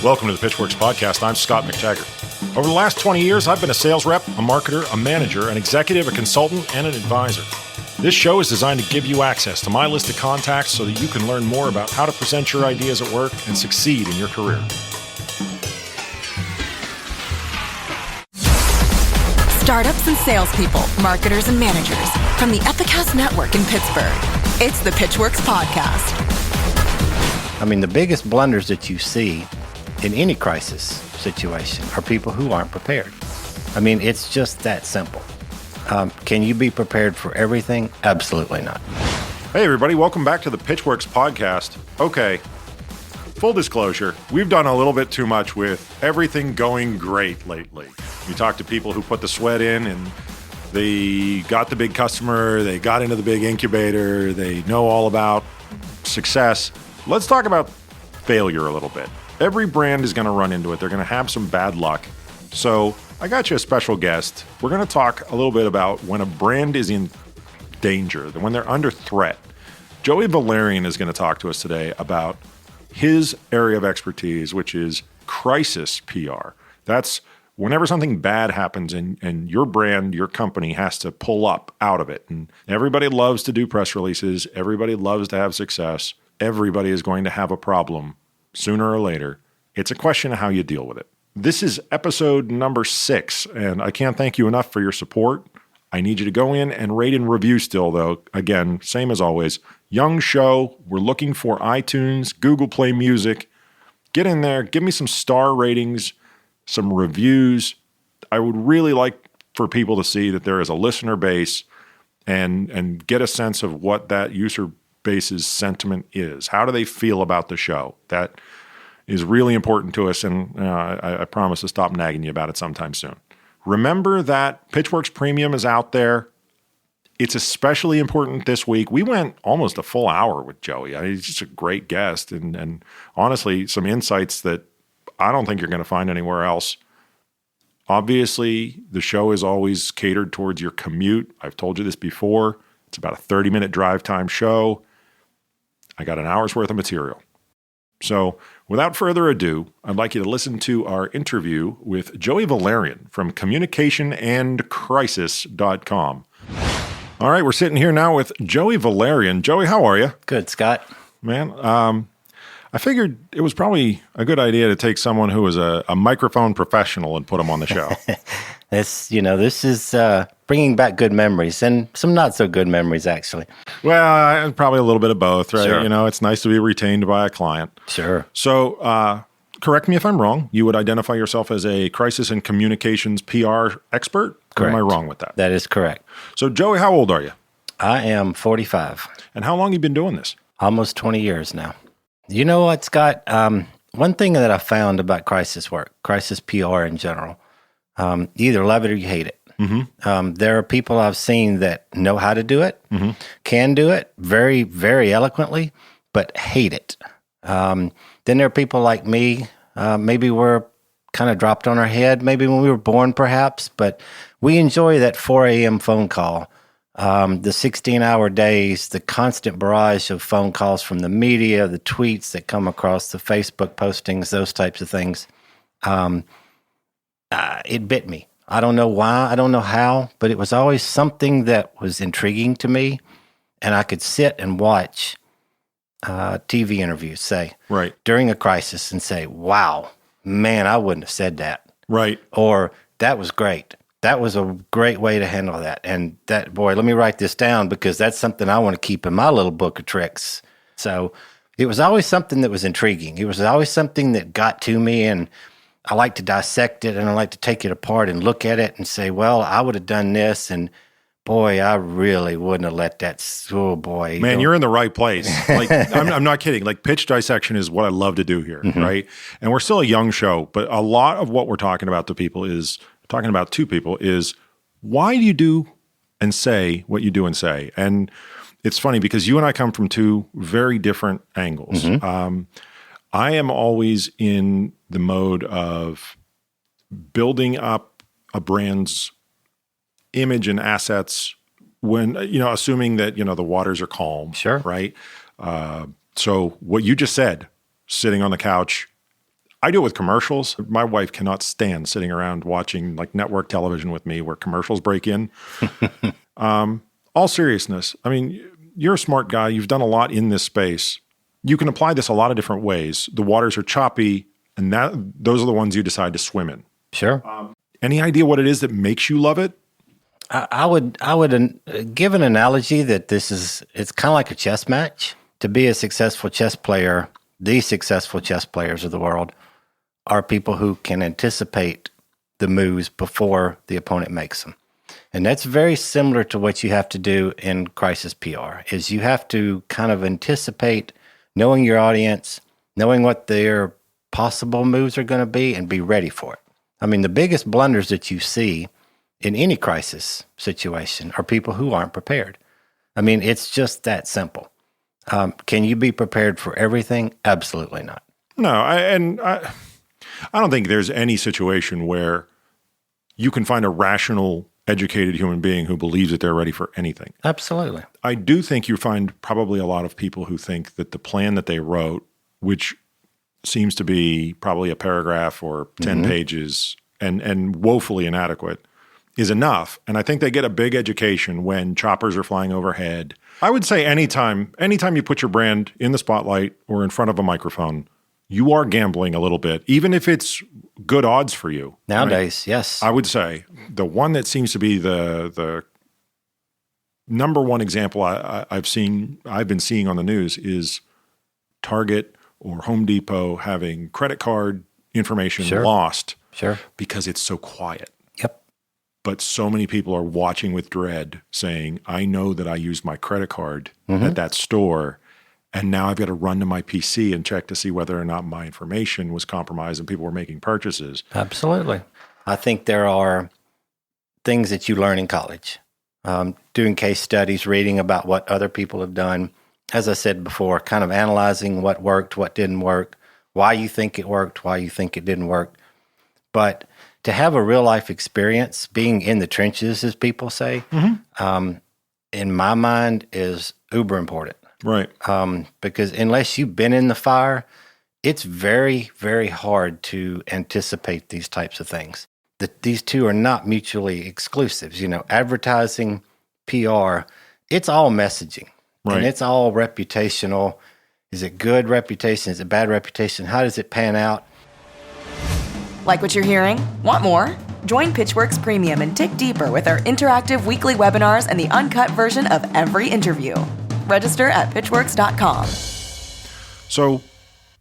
Welcome to the Pitchwerks podcast. I'm Scott McTaggart. Over the last 20 years, I've been a sales rep, a marketer, a manager, an executive, a consultant, and an advisor. This show is designed to give you access to my list of contacts so that you can learn more about how to present your ideas at work and succeed in your career. Startups and salespeople, marketers and managers from the Epicast Network in Pittsburgh. It's the Pitchwerks podcast. I mean, the biggest blunders that you see in any crisis situation are people who aren't prepared. I mean, it's just that simple. Can you be prepared for everything? Absolutely not. Hey, everybody. Welcome back to the Pitchwerks podcast. Okay, full disclosure, we've done a little bit too much with everything going great lately. You talk to people who put the sweat in and they got the big customer, they got into the big incubator, they know all about success. Let's talk about failure a little bit. Every brand is going to run into it. They're going to have some bad luck. So I got you a special guest. We're going to talk a little bit about when a brand is in danger, when they're under threat. Joey Vallarian is going to talk to us today about his area of expertise, which is crisis PR. That's whenever something bad happens and your brand, your company has to pull up out of it. And everybody loves to do press releases. Everybody loves to have success. Everybody is going to have a problem sooner or later. It's a question of how you deal with it. This is episode number 6, and I can't thank you enough for your support. I need you to go in and rate and review still, though. Again, same as always. Young show. We're looking for iTunes, Google Play Music. Get in there. Give me some star ratings, some reviews. I would really like for people to see that there is a listener base and get a sense of what that user base's sentiment is. How do they feel about the show? That is really important to us, and I promise to stop nagging you about it sometime soon. Remember that Pitchwerks Premium is out there. It's especially important this week. We went almost a full hour with Joey. He's just a great guest, and honestly, some insights that I don't think you're going to find anywhere else. Obviously, the show is always catered towards your commute. I've told you this before. It's about a 30-minute drive time show. I got an hour's worth of material. So without further ado, I'd like you to listen to our interview with Joey Vallarian from communicationandcrisis.com. All right, we're sitting here now with Joey Vallarian. Joey, how are you? Good, Scott. Man, I figured it was probably a good idea to take someone who is a microphone professional and put him on the show. This is bringing back good memories and some not so good memories, actually. Well, probably a little bit of both, right? Sure. You know, it's nice to be retained by a client. Sure. So, correct me if I'm wrong. You would identify yourself as a crisis and communications PR expert? Correct. Or am I wrong with that? That is correct. So, Joey, how old are you? I am 45. And how long have you been doing this? Almost 20 years now. You know what, Scott? One thing that I found about crisis work, crisis PR in general, you either love it or you hate it. Mm-hmm. There are people I've seen that know how to do it, mm-hmm. can do it very, very eloquently, but hate it. Then there are people like me, maybe we're kind of dropped on our head, maybe when we were born perhaps, but we enjoy that 4 a.m. phone call, the 16-hour days, the constant barrage of phone calls from the media, the tweets that come across, the Facebook postings, those types of things. It bit me. I don't know why, I don't know how, but it was always something that was intriguing to me, and I could sit and watch TV interviews, say, right, during a crisis and say, wow, man, I wouldn't have said that. Right. Or, that was great. That was a great way to handle that. And that, boy, let me write this down because that's something I want to keep in my little book of tricks. So it was always something that was intriguing. It was always something that got to me, and I like to dissect it, and I like to take it apart and look at it and say, well, I would have done this, and boy, I really wouldn't have let that, oh boy. Man, you're in the right place. Like, I'm not kidding. Like, pitch dissection is what I love to do here, mm-hmm. right? And we're still a young show, but a lot of what we're talking about to people is, talking about to people is, why do you do and say what you do and say? And it's funny because you and I come from two very different angles. Mm-hmm. I am always in the mode of building up a brand's image and assets when, assuming that, the waters are calm. Sure. Right. So what you just said, sitting on the couch, I do it with commercials. My wife cannot stand sitting around watching like network television with me where commercials break in. All seriousness, I mean, you're a smart guy. You've done a lot in this space. You can apply this a lot of different ways. The waters are choppy, and those are the ones you decide to swim in. Sure. Any idea what it is that makes you love it? I would give an analogy that it's kind of like a chess match. To be a successful chess player, the successful chess players of the world are people who can anticipate the moves before the opponent makes them. And that's very similar to what you have to do in crisis PR, is you have to kind of anticipate knowing your audience, knowing what their possible moves are going to be, and be ready for it. I mean, the biggest blunders that you see in any crisis situation are people who aren't prepared. I mean, it's just that simple. Can you be prepared for everything? Absolutely not. No, I don't think there's any situation where you can find a rational, educated human being who believes that they're ready for anything. Absolutely. I do think you find probably a lot of people who think that the plan that they wrote, which seems to be probably a paragraph or 10 pages and woefully inadequate, is enough. And I think they get a big education when choppers are flying overhead. I would say anytime you put your brand in the spotlight or in front of a microphone, you are gambling a little bit, even if it's good odds for you. Nowadays, right? Yes. I would say the one that seems to be the number one example I've been seeing on the news is Target or Home Depot having credit card information lost because it's so quiet. Yep. But so many people are watching with dread saying, I know that I used my credit card at that store, and now I've got to run to my PC and check to see whether or not my information was compromised and people were making purchases. Absolutely. I think there are things that you learn in college, doing case studies, reading about what other people have done. As I said before, kind of analyzing what worked, what didn't work, why you think it worked, why you think it didn't work. But to have a real life experience, being in the trenches, as people say, in my mind is uber important. Right. Because unless you've been in the fire, it's very, very hard to anticipate these types of things. These two are not mutually exclusive. You know, advertising, PR, it's all messaging. Right. And it's all reputational. Is it good reputation? Is it bad reputation? How does it pan out? Like what you're hearing? Want more? Join Pitchwerks Premium and dig deeper with our interactive weekly webinars and the uncut version of every interview. Register at pitchwerks.com. So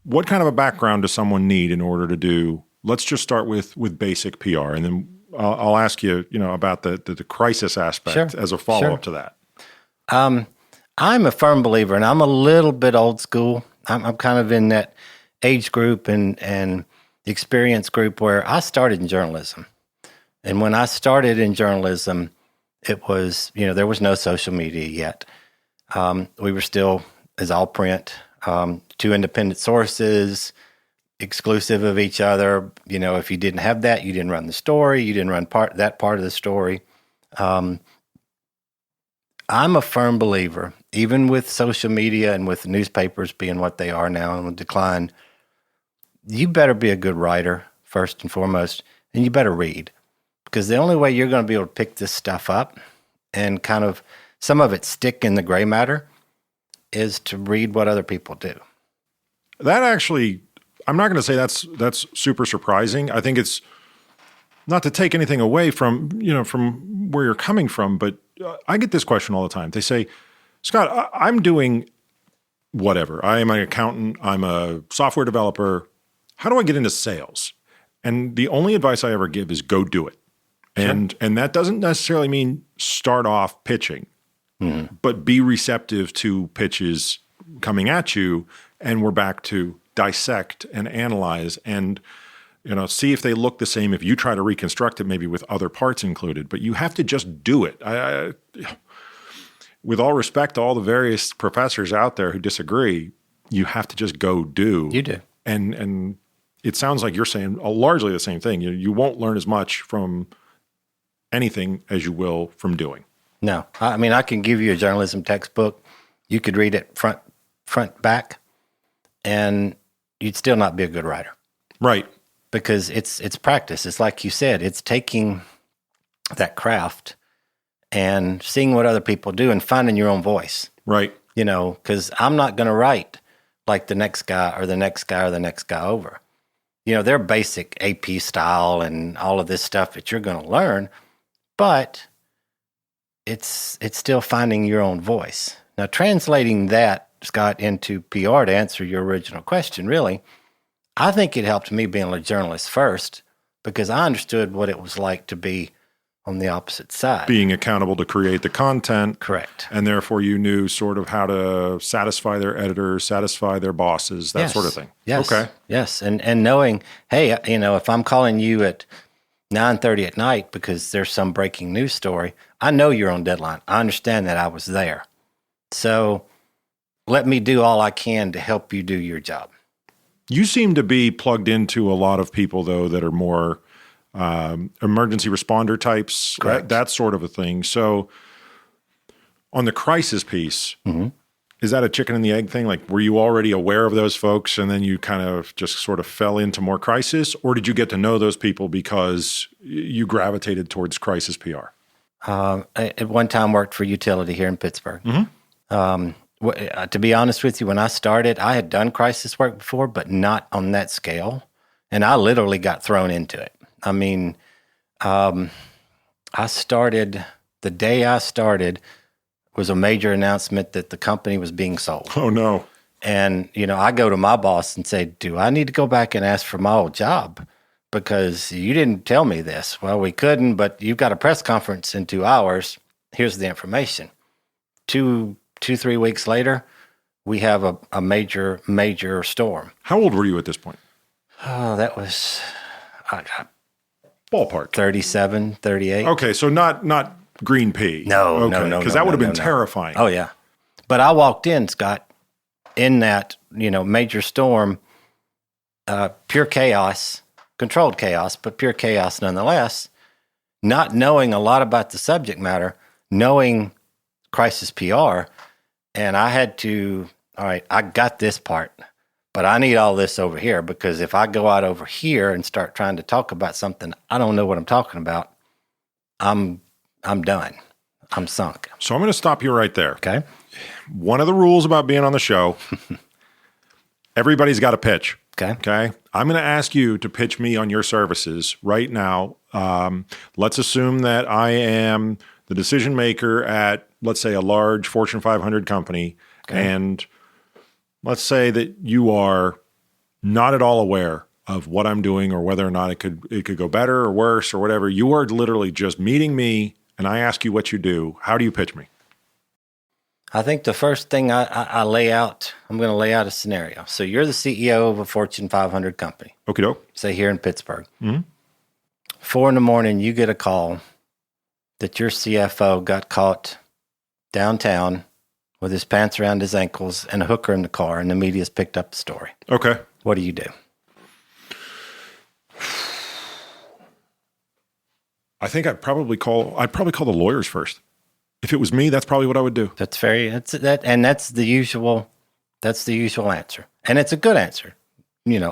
what kind of a background does someone need in order to do, let's just start with basic PR, and then I'll ask you, about the crisis aspect as a follow-up to that. I'm a firm believer, and I'm a little bit old school. I'm kind of in that age group and experience group where I started in journalism. And when I started in journalism, it was, there was no social media yet. We were still, as all print, two independent sources, exclusive of each other. If you didn't have that, you didn't run the story. You didn't run that part of the story. I'm a firm believer, even with social media and with newspapers being what they are now in decline, you better be a good writer, first and foremost, and you better read. Because the only way you're going to be able to pick this stuff up and kind of some of it stick in the gray matter is to read what other people do. That actually, I'm not going to say that's super surprising. I think it's not to take anything away from where you're coming from, but I get this question all the time. They say, Scott, I'm doing whatever. I am an accountant. I'm a software developer. How do I get into sales? And the only advice I ever give is go do it. And that doesn't necessarily mean start off pitching, but be receptive to pitches coming at you. And we're back to dissect and analyze and see if they look the same if you try to reconstruct it, maybe with other parts included. But you have to just do it. With all respect to all the various professors out there who disagree, you have to just go do. You do. And it sounds like you're saying largely the same thing. You won't learn as much from anything as you will from doing. No. I mean, I can give you a journalism textbook. You could read it front, back, and you'd still not be a good writer. Right. because it's practice. It's like you said, it's taking that craft and seeing what other people do and finding your own voice. Right. You know, because I'm not going to write like the next guy or the next guy or the next guy over. You know, they're basic AP style and all of this stuff that you're going to learn, but it's still finding your own voice. Now, translating that, Scott, into PR to answer your original question, really, I think it helped me being a journalist first because I understood what it was like to be on the opposite side. Being accountable to create the content. Correct. And therefore you knew sort of how to satisfy their editors, satisfy their bosses, that sort of thing. Yes. Okay. Yes. And knowing, hey, you know, if I'm calling you at 9:30 at night because there's some breaking news story, I know you're on deadline. I understand that I was there. So let me do all I can to help you do your job. You seem to be plugged into a lot of people, though, that are more emergency responder types, that sort of a thing. So on the crisis piece, is that a chicken and the egg thing? Like, were you already aware of those folks and then you kind of just sort of fell into more crisis? Or did you get to know those people because you gravitated towards crisis PR? I at one time worked for utility here in Pittsburgh. To be honest with you, when I started, I had done crisis work before, but not on that scale. And I literally got thrown into it. I mean, the day I started was a major announcement that the company was being sold. Oh, no. And, you know, I go to my boss and say, do I need to go back and ask for my old job? Because you didn't tell me this. Well, we couldn't, but you've got a press conference in 2 hours. Here's the information. 3 weeks later, we have a major storm. How old were you at this point? Oh, that was ballpark 37, 38. Okay, so not green pea. No, because that would have been terrifying. Oh yeah, but I walked in, Scott, in that major storm, pure chaos, controlled chaos, but pure chaos nonetheless. Not knowing a lot about the subject matter, knowing crisis PR, and I had to. All right, I got this part. But I need all this over here because if I go out over here and start trying to talk about something I don't know what I'm talking about, I'm done. I'm sunk. So I'm going to stop you right there. Okay. One of the rules about being on the show, everybody's got a pitch. Okay. Okay. I'm going to ask you to pitch me on your services right now. Let's assume that I am the decision maker at, let's say, a large Fortune 500 company, and let's say that you are not at all aware of what I'm doing or whether or not it could go better or worse or whatever. You are literally just meeting me and I ask you what you do. How do you pitch me? I think the first thing I lay out, I'm going to lay out a scenario. So you're the CEO of a Fortune 500 company. Okie doke. Say here in Pittsburgh. 4 a.m, you get a call that your CFO got caught downtown with his pants around his ankles and a hooker in the car, and the media's picked up the story. Okay. What do you do? I think I'd probably call the lawyers first. If it was me, that's probably what I would do. That's the usual answer. And it's a good answer.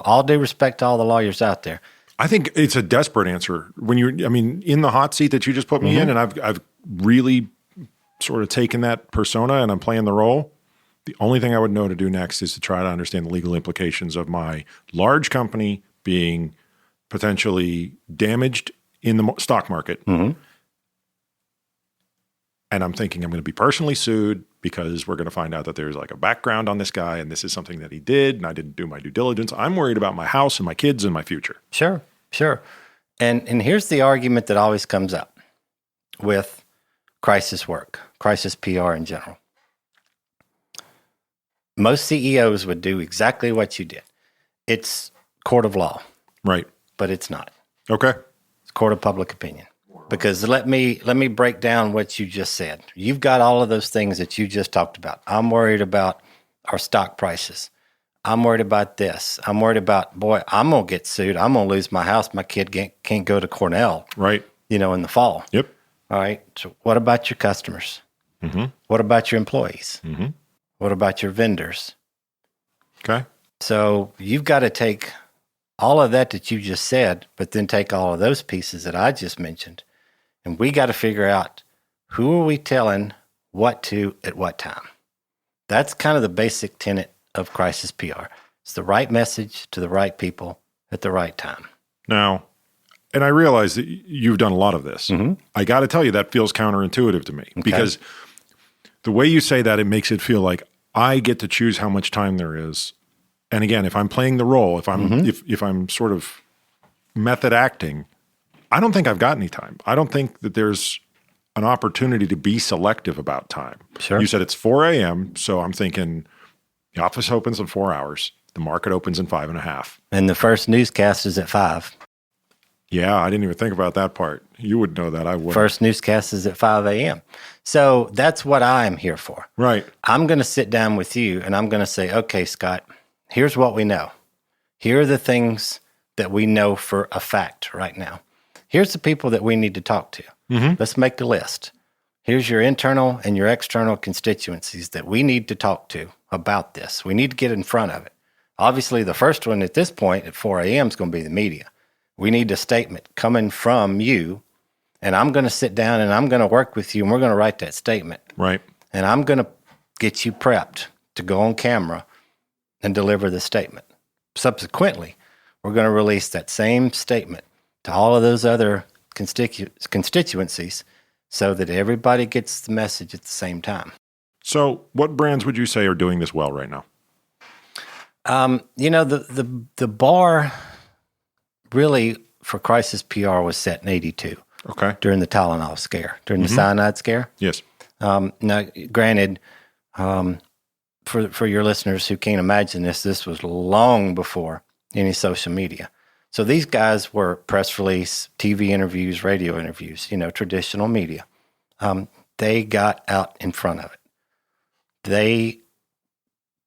All due respect to all the lawyers out there. I think it's a desperate answer when in the hot seat that you just put me in, and I've really sort of taken that persona and I'm playing the role. The only thing I would know to do next is to try to understand the legal implications of my large company being potentially damaged in the stock market. And I'm thinking I'm going to be personally sued because we're going to find out that there's like a background on this guy and this is something that he did and I didn't do my due diligence. I'm worried about my house and my kids and my future. Sure. And here's the argument that always comes up with crisis work, crisis PR in general. Most CEOs would do exactly what you did. It's court of law. Right. But it's not. Okay. It's court of public opinion. Because let me break down what you just said. You've got all of those things that you just talked about. I'm worried about our stock prices. I'm worried about this. I'm worried about, boy, I'm going to get sued. I'm going to lose my house. My kid can't go to Cornell. Right. In the fall. Yep. All right. So what about your customers? What about your employees? What about your vendors? Okay. So you've got to take all of that you just said, but then take all of those pieces that I just mentioned, and we got to figure out who are we telling what to at what time. That's kind of the basic tenet of crisis PR. It's the right message to the right people at the right time. Now, and I realize that you've done a lot of this. I got to tell you, that feels counterintuitive to me because the way you say that, it makes it feel like I get to choose how much time there is. And again, if I'm playing the role, if I'm sort of method acting, I don't think I've got any time. I don't think that there's an opportunity to be selective about time. Sure. You said it's 4 a.m., so I'm thinking the office opens in 4 hours. The market opens in 5.5. And the first newscast is at 5. Yeah, I didn't even think about that part. You would know that. I wouldn't. First newscast is at 5 a.m. So that's what I'm here for. Right. I'm going to sit down with you and I'm going to say, okay, Scott, here's what we know. Here are the things that we know for a fact right now. Here's the people that we need to talk to. Let's make the list. Here's your internal and your external constituencies that we need to talk to about this. We need to get in front of it. Obviously, the first one at this point at 4 a.m. is going to be the media. We need a statement coming from you, and I'm going to sit down and I'm going to work with you, and we're going to write that statement. Right. And I'm going to get you prepped to go on camera and deliver the statement. Subsequently, we're going to release that same statement to all of those other constituencies so that everybody gets the message at the same time. So what brands would you say are doing this well right now? The bar really for crisis PR was set in 82. Okay. During the Tylenol scare, during the cyanide scare. Yes. Now, granted, for your listeners who can't imagine this was long before any social media. So these guys were press release, TV interviews, radio interviews, traditional media. They got out in front of it. They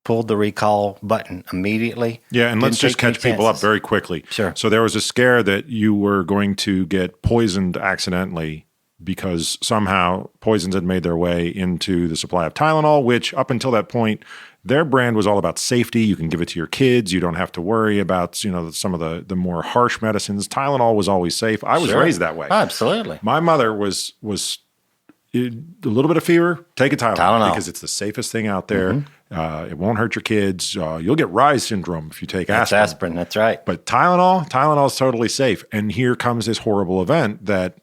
pulled the recall button immediately. Yeah, and let's just catch people up very quickly. Sure. So there was a scare that you were going to get poisoned accidentally because somehow poisons had made their way into the supply of Tylenol, which up until that point, their brand was all about safety. You can give it to your kids. You don't have to worry about, some of the more harsh medicines. Tylenol was always safe. I was raised that way. Absolutely. My mother was a little bit of fever, take a Tylenol because it's the safest thing out there. It won't hurt your kids. You'll get Rise syndrome if you take aspirin. That's aspirin. That's right. But Tylenol is totally safe. And here comes this horrible event that,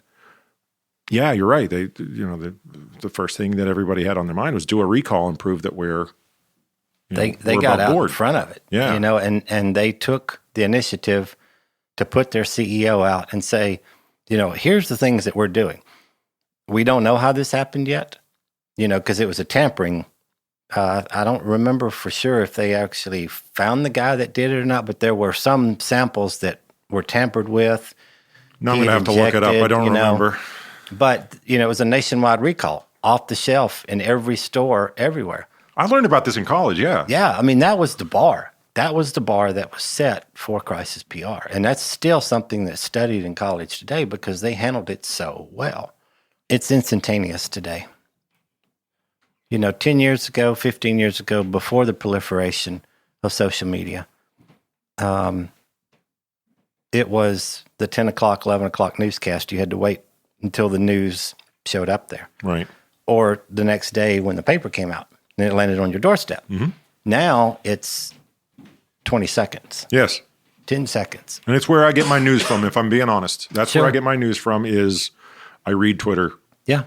yeah, you're right. They, the first thing that everybody had on their mind was do a recall and prove that we're they got out in front of it. Yeah. And they took the initiative to put their CEO out and say, here's the things that we're doing. We don't know how this happened yet, because it was a tampering. I don't remember for sure if they actually found the guy that did it or not, but there were some samples that were tampered with. No, I'm going to have to look it up. I don't remember. But, it was a nationwide recall, off the shelf in every store, everywhere. I learned about this in college, yeah. Yeah, I mean, that was the bar. That was the bar that was set for crisis PR. And that's still something that's studied in college today because they handled it so well. It's instantaneous today. 10 years ago, 15 years ago, before the proliferation of social media, it was the 10 o'clock, 11 o'clock newscast. You had to wait until the news showed up there. Right. Or the next day when the paper came out and it landed on your doorstep. Now it's 20 seconds. Yes. 10 seconds. And it's where I get my news from, if I'm being honest. That's Sure. where I get my news from is I read Twitter. Yeah.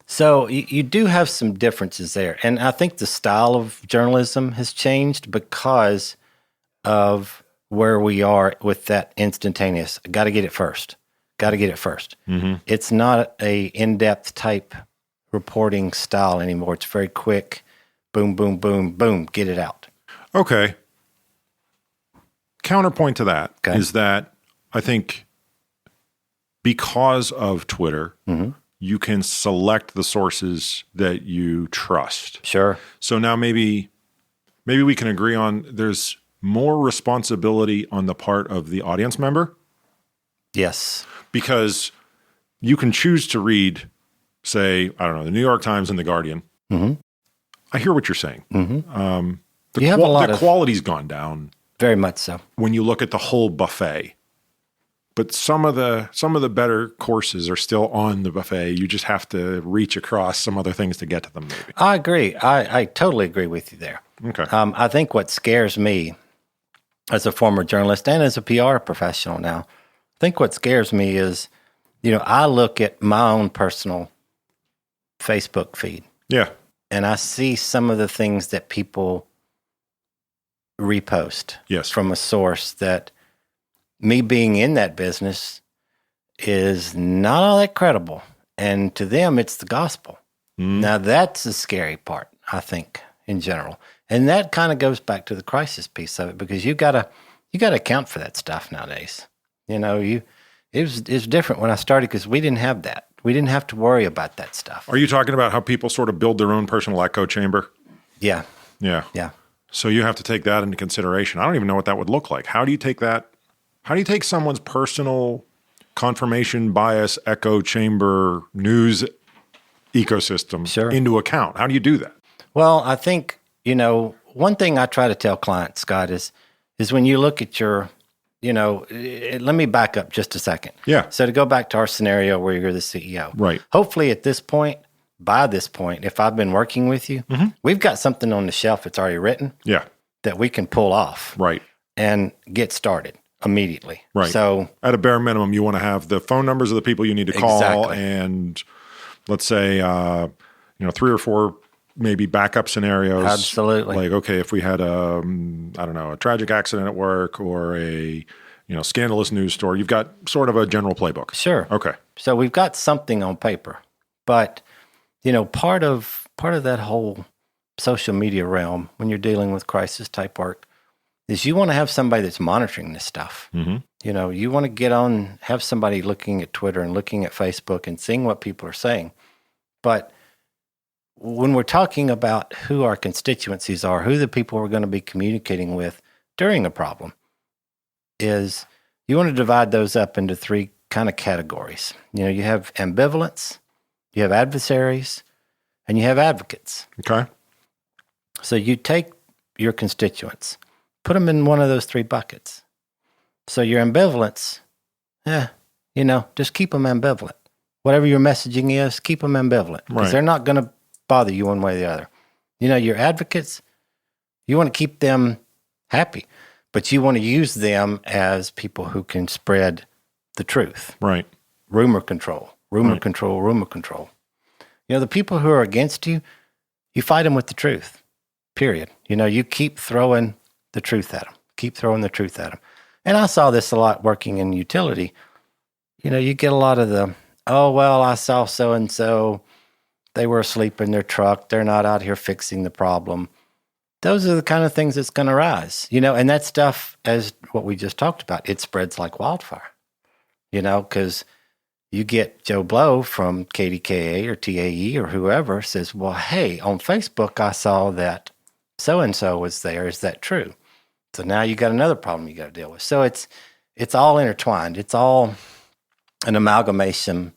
So you do have some differences there. And I think the style of journalism has changed because of where we are with that instantaneous. Got to get it first. It's not a in-depth type reporting style anymore. It's very quick. Boom, boom, boom, boom. Get it out. Okay. Counterpoint to that is that I think because of Twitter, you can select the sources that you trust. Sure. So now maybe we can agree on there's more responsibility on the part of the audience member. Yes. Because you can choose to read, say, I don't know, the New York Times and the Guardian. I hear what you're saying. The quality's gone down Very much so. when you look at the whole buffet. But some of the better courses are still on the buffet. You just have to reach across some other things to get to them, maybe. I agree. I totally agree with you there. Okay. I think what scares me as a former journalist and as a PR professional now, I think what scares me is, I look at my own personal Facebook feed. Yeah. And I see some of the things that people repost Yes. from a source that me being in that business is not all that credible. And to them, it's the gospel. Now, that's the scary part, I think, in general. And that kind of goes back to the crisis piece of it, because you gotta account for that stuff nowadays. It was different when I started because we didn't have that. We didn't have to worry about that stuff. Are you talking about how people sort of build their own personal echo chamber? Yeah. Yeah. Yeah. So you have to take that into consideration. I don't even know what that would look like. How do you take that? How do you take someone's personal confirmation bias echo chamber news ecosystem into account? How do you do that? Well, I think, one thing I try to tell clients, Scott, is when you look at your, let me back up just a second. Yeah. So to go back to our scenario where you're the CEO. Right. Hopefully at this point, by this point, if I've been working with you, we've got something on the shelf that's already written that we can pull off. Right. And get started immediately. Right. So at a bare minimum, you want to have the phone numbers of the people you need to call and let's say, 3 or 4 maybe backup scenarios. Absolutely. Like, okay, if we had a tragic accident at work or a, scandalous news story, you've got sort of a general playbook. Sure. Okay. So we've got something on paper, but, part of that whole social media realm when you're dealing with crisis type work is you want to have somebody that's monitoring this stuff. You want to get on, have somebody looking at Twitter and looking at Facebook and seeing what people are saying. But when we're talking about who our constituencies are, who the people we're going to be communicating with during a problem, is you want to divide those up into 3 kind of categories. You have ambivalence, you have adversaries, and you have advocates. Okay. So you take your constituents, put them in one of those 3 buckets. So your ambivalence, just keep them ambivalent. Whatever your messaging is, keep them ambivalent because they're not going to bother you one way or the other. Your advocates, you want to keep them happy, but you want to use them as people who can spread the truth. Right. Rumor control. The people who are against you, you fight them with the truth, period. You keep throwing the truth at them. And I saw this a lot working in utility. You get a lot of the, I saw so-and-so, they were asleep in their truck, they're not out here fixing the problem. Those are the kind of things that's going to rise, and that stuff, as what we just talked about, it spreads like wildfire, because you get Joe Blow from KDKA or TAE or whoever says, well, hey, on Facebook, I saw that so-and-so was there. Is that true? So now you got another problem you got to deal with. So it's all intertwined. It's all an amalgamation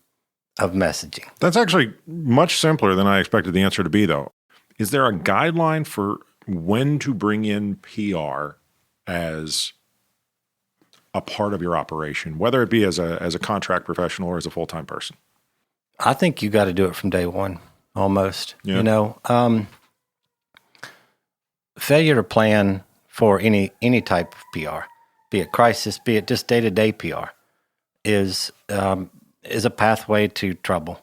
of messaging. That's actually much simpler than I expected the answer to be, though. Is there a guideline for when to bring in PR as a part of your operation, whether it be as a contract professional or as a full-time person? I think you got to do it from day one, almost. Yeah. Failure to plan for any type of PR, be it crisis, be it just day-to-day PR, is a pathway to trouble.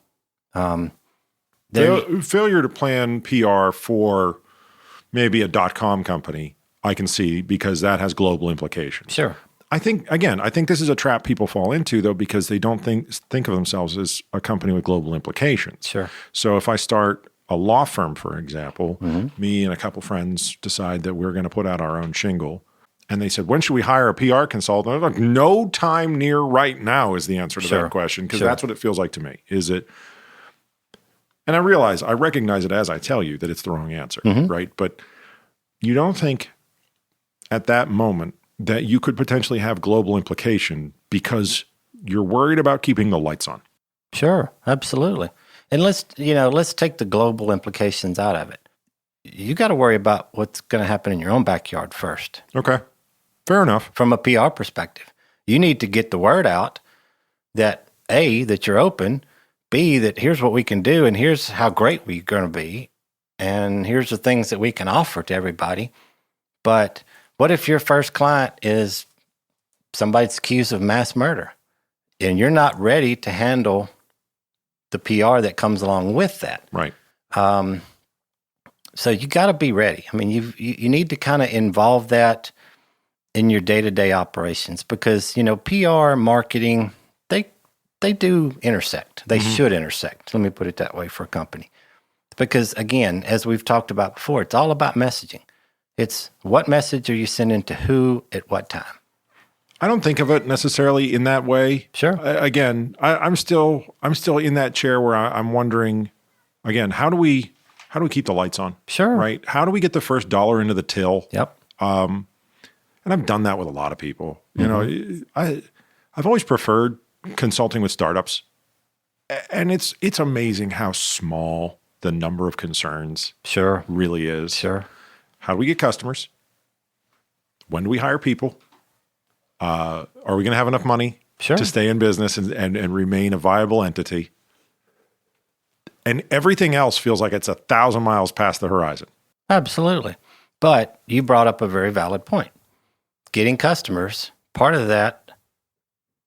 Failure to plan PR for maybe a .com company, I can see, because that has global implications. Sure. I think this is a trap people fall into, though, because they don't think of themselves as a company with global implications. Sure. So if I start a law firm, for example, me and a couple friends decide that we're going to put out our own shingle, and they said, when should we hire a PR consultant? I was like, no time near right now is the answer to that question, because that's what it feels like to me. Is it? And I recognize it as I tell you that it's the wrong answer, right? But you don't think at that moment that you could potentially have global implication because you're worried about keeping the lights on. Sure, absolutely. And let's take the global implications out of it. You got to worry about what's going to happen in your own backyard first. Okay. Fair enough. From a PR perspective, you need to get the word out that A, that you're open, B, that here's what we can do, and here's how great we're going to be, and here's the things that we can offer to everybody. But what if your first client is somebody's accused of mass murder, and you're not ready to handle the PR that comes along with that? Right. So you got to be ready. I mean, you need to kind of involve that in your day-to-day operations because, PR, marketing, they do intersect. They should intersect. Let me put it that way for a company. Because, again, as we've talked about before, it's all about messaging. It's what message are you sending to who at what time? I don't think of it necessarily in that way. Sure. Again, I'm still in that chair where I'm wondering, again, how do we keep the lights on? Sure. Right? How do we get the first dollar into the till? Yep. And I've done that with a lot of people. I've always preferred consulting with startups, and it's amazing how small the number of concerns Sure. really is. Sure. How do we get customers? When do we hire people? Are we going to have enough money to stay in business and remain a viable entity? And everything else feels like it's 1,000 miles past the horizon. Absolutely. But you brought up a very valid point. Getting customers, part of that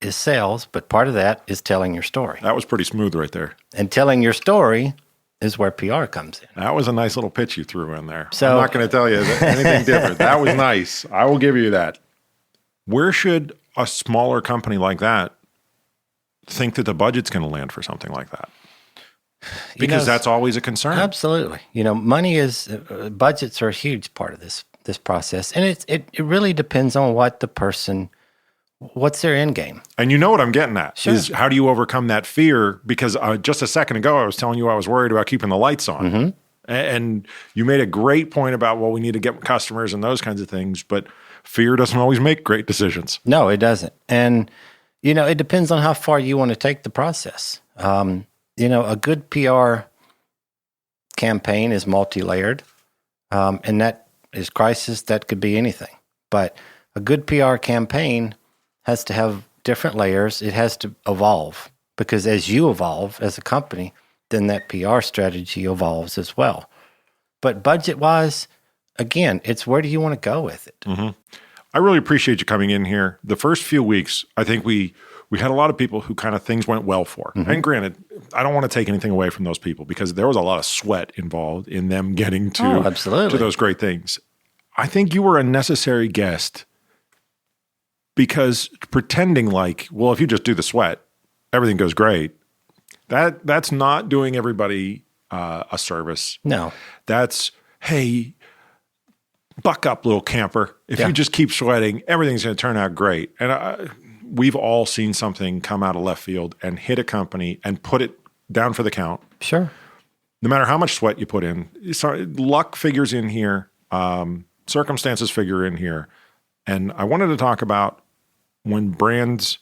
is sales, but part of that is telling your story. That was pretty smooth right there. And telling your story is where PR comes in. That was a nice little pitch you threw in there. So, I'm not going to tell you anything different. That was nice. I will give you that. Where should a smaller company like that think that the budget's going to land for something like that? Because that's always a concern. Absolutely. Money is, budgets are a huge part of this process. And it really depends on what the person, what's their end game. And you know what I'm getting at Sure. is how do you overcome that fear? Because just a second ago, I was telling you I was worried about keeping the lights on. Mm-hmm. And you made a great point about, well, we need to get customers and those kinds of things. But fear doesn't always make great decisions. No, it doesn't. And, it depends on how far you want to take the process. A good PR campaign is multi-layered, and that is crisis. That could be anything. But a good PR campaign has to have different layers. It has to evolve because as you evolve as a company, then that PR strategy evolves as well. But budget-wise, again, it's where do you want to go with it? Mm-hmm. I really appreciate you coming in here. The first few weeks, I think we had a lot of people who kind of things went well for. Mm-hmm. And granted, I don't want to take anything away from those people because there was a lot of sweat involved in them getting to those great things. I think you were a necessary guest because pretending like, well, if you just do the sweat, everything goes great. That's not doing everybody a service. No. That's, hey, buck up, little camper. If you just keep sweating, everything's going to turn out great. And we've all seen something come out of left field and hit a company and put it down for the count. Sure. No matter how much sweat you put in, luck figures in here, circumstances figure in here. And I wanted to talk about when brands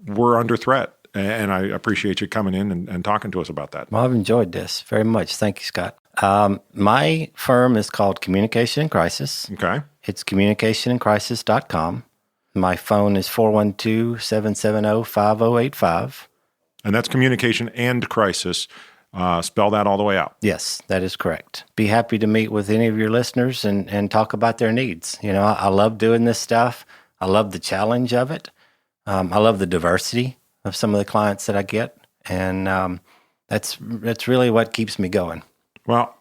were under threat. And I appreciate you coming in and talking to us about that. Well, I've enjoyed this very much. Thank you, Scott. My firm is called Communication in Crisis. Okay. It's communicationincrisis.com. My phone is 412-770-5085. And that's communication and crisis. Spell that all the way out. Yes, that is correct. Be happy to meet with any of your listeners and talk about their needs. I love doing this stuff. I love the challenge of it. I love the diversity of some of the clients that I get. And that's really what keeps me going. Well,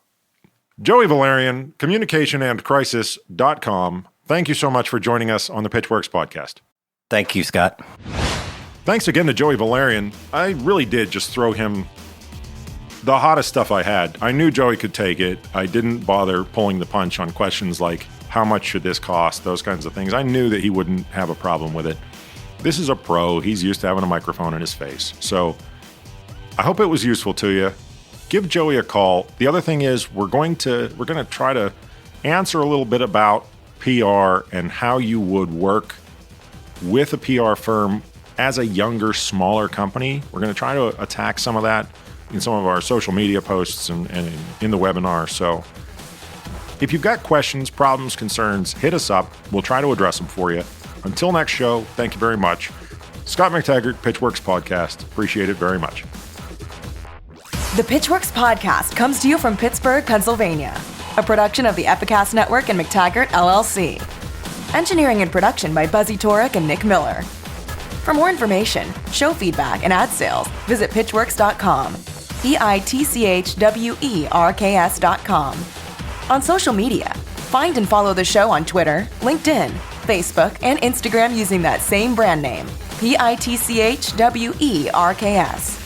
Joey Vallarian, communicationandcrisis.com. Thank you so much for joining us on the Pitchwerks podcast. Thank you, Scott. Thanks again to Joey Vallarian. I really did just throw him the hottest stuff I had. I knew Joey could take it. I didn't bother pulling the punch on questions like, how much should this cost? Those kinds of things. I knew that he wouldn't have a problem with it. This is a pro. He's used to having a microphone in his face. So I hope it was useful to you. Give Joey a call. The other thing is we're going to try to answer a little bit about PR and how you would work with a PR firm as a younger, smaller company. We're going to try to attack some of that in some of our social media posts and in the webinar. So If you've got questions, problems, concerns, hit us up. We'll try to address them for you. Until next show, thank you very much. Scott McTaggart, Pitchwerks Podcast. Appreciate it very much. The Pitchwerks Podcast comes to you from Pittsburgh, Pennsylvania, a production of the Epicast Network and McTaggart, LLC. Engineering and production by Buzzy Torek and Nick Miller. For more information, show feedback, and ad sales, visit pitchwerks.com. pitchwerks.com. On social media, find and follow the show on Twitter, LinkedIn, Facebook, and Instagram using that same brand name, pitchwerks.